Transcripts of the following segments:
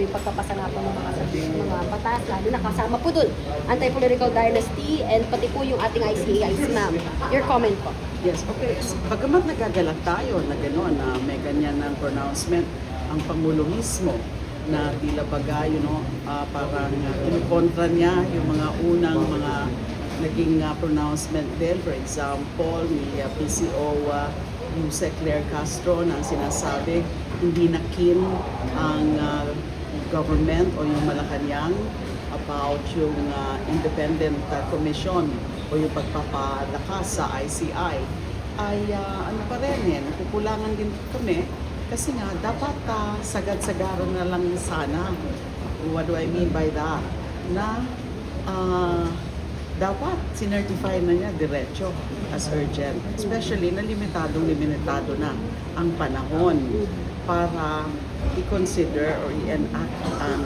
po yung pagpapasa nga po ng mga batas, lalo na kasama po dun anti-political dynasty and pati po yung ating ICAIC, ma'am. Your comment po. Yes, okay. Bagamat nagagalat tayo na gano'n, na may ganyan ng pronouncement ang Pangulo mismo na tila baga, parang kinukontra niya yung mga unang mga naging pronouncement din. For example, ni PCO Yusek Claire Castro na sinasabi hindi na keen ang government o yung Malacanang about yung independent commission o yung pagpapalakas sa ICI ay ano pa rin nakukulangan din kami kasi nga dapat sagad-sagaran na lang sana. What do I mean by that? Na dapat sinertify na niya diretso as urgent. Especially na limitado na ang panahon para i-consider or i-enact ang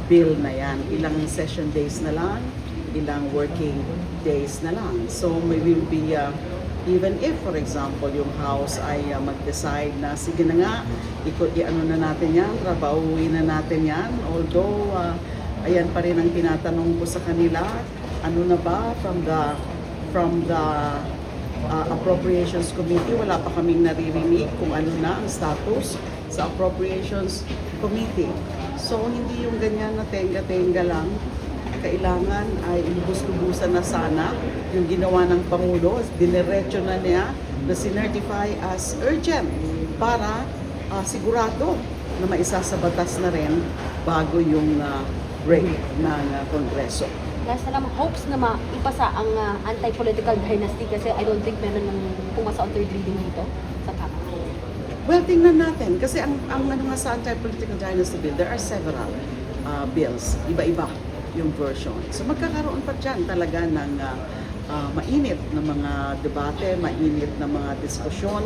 bill na yan. Ilang session days na lang, ilang working days na lang. So we will be, even if for example yung House ay mag-decide na sige na nga, i-ano na natin yan, trabahuin na natin yan. Although, ayan pa rin ang tinatanong ko sa kanila, ano na ba from the Appropriations Committee, wala pa kaming naririnig kung ano na ang status sa Appropriations Committee. So hindi yung ganyan na tenga-tenga lang, kailangan ay ilubos-lubusan na sana yung ginawa ng Pangulo, diniretso na niya na sinertify as urgent para sigurado na maisa sa batas na rin bago yung break ng Kongreso. Last na lang, hopes na maipasa ang anti-political dynasty kasi I don't think meron nang pumasa on third reading dito sa Kamara. Well, tingnan natin. Kasi ang ano nga sa anti-political dynasty bill, there are several bills. Iba-iba yung version. So magkakaroon pa dyan talaga ng mainit na mga debate, mainit na mga diskusyon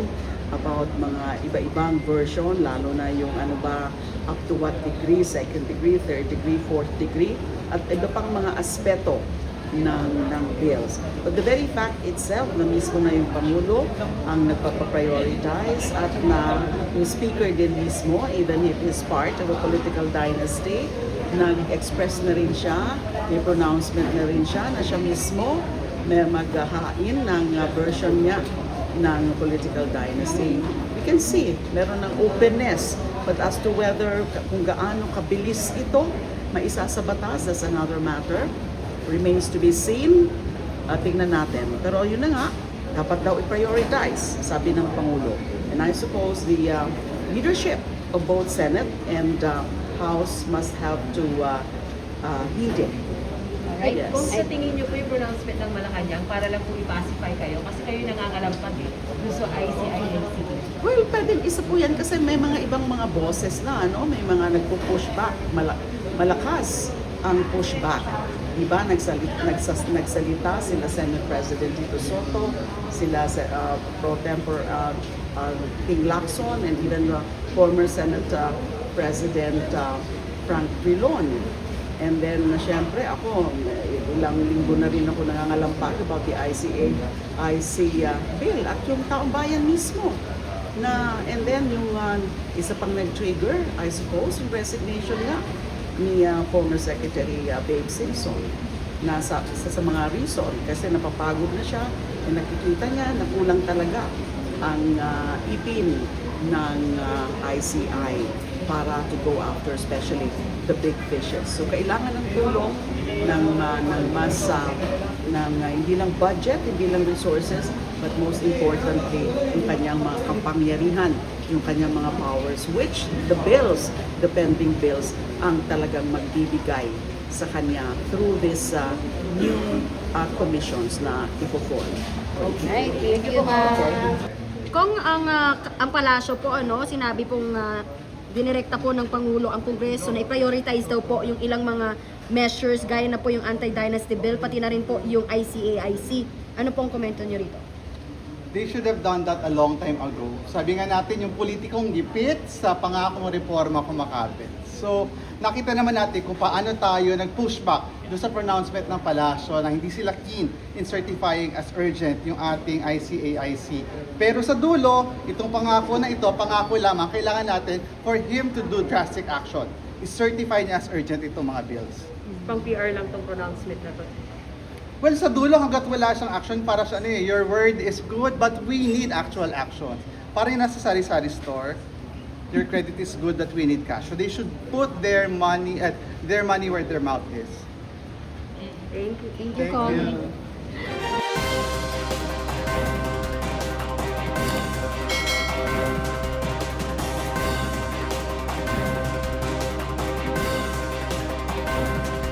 about mga iba-ibang version, lalo na yung ano ba, up to what degree, second degree, third degree, fourth degree, at iba pang mga aspeto ng bills. But the very fact itself na mismo na yung Pangulo ang nagpapaprioritize at na yung speaker din mismo, even if he's part of a political dynasty, nag-express na rin siya, may pronouncement na rin siya na siya mismo may maghahain ng version niya ng political dynasty. We can see, meron ng openness. But as to whether kung gaano kabilis ito, maisa sa batas, that's another matter. Remains to be seen. Tingnan natin. Pero yun na nga, dapat daw i-prioritize, sabi ng Pangulo. And I suppose the leadership of both Senate and House must have to heed it. Alright? Yes. Kung sa tingin niyo po yung pronouncement ng Malacanang para lang po i-pacify kayo kasi kayo nangangalampag dun sa ICIAC. Well, pwedeng isa po yan kasi may mga ibang mga boses na, may mga nagpo-push back, malakas ang pushback. Diba, nagsalita sila Senate President Tito Soto, sila Pro Tempore King Lacson, and even former Senate President Frank Drilon. And then, syempre, ako, ilang linggo na rin ako nangangalampag about the ICA bill at yung taong bayan mismo. And then, yung isa pang nag-trigger, I suppose, yung resignation nga ni former Secretary Babe Simpson sa mga reason kasi napapagod na siya and nakikita niya na kulang talaga ang ipin ng ICI para to go after especially the big fishes. So kailangan ng tulong ng mas hindi lang budget, hindi lang resources, but most importantly, yung kanyang mga kapangyarihan, yung kanyang mga powers, which the bills, the pending bills, ang talagang magbibigay sa kanya through this new commissions na ipo-form. Okay, thank you, ma'am. Kung ang palasyo po, sinabi pong dinirekta po ng Pangulo ang Kongreso na i-prioritize daw po yung ilang mga measures gaya na po yung anti-dynasty bill, pati na rin po yung ICAIC. Ano pong komento nyo rito? They should have done that a long time ago. Sabi nga natin, yung politikong gipit sa pangakong reforma kumakapit. So, nakita naman natin kung paano tayo nag-pushback doon sa pronouncement ng Palasyo na hindi sila keen in certifying as urgent yung ating ICAIC. Pero sa dulo, itong pangako na ito, pangako lamang, kailangan natin for him to do drastic action. certified niya as urgent itong mga bills. Pang PR lang tong pronouncement na to. Well, sa dulo hanggat wala siyang action, para sa your word is good, but we need actual action. Parang yung nasa sari-sari store, your credit is good, but we need cash. So they should put their money where their mouth is. Thank you. Thank you, Thank Kong. you.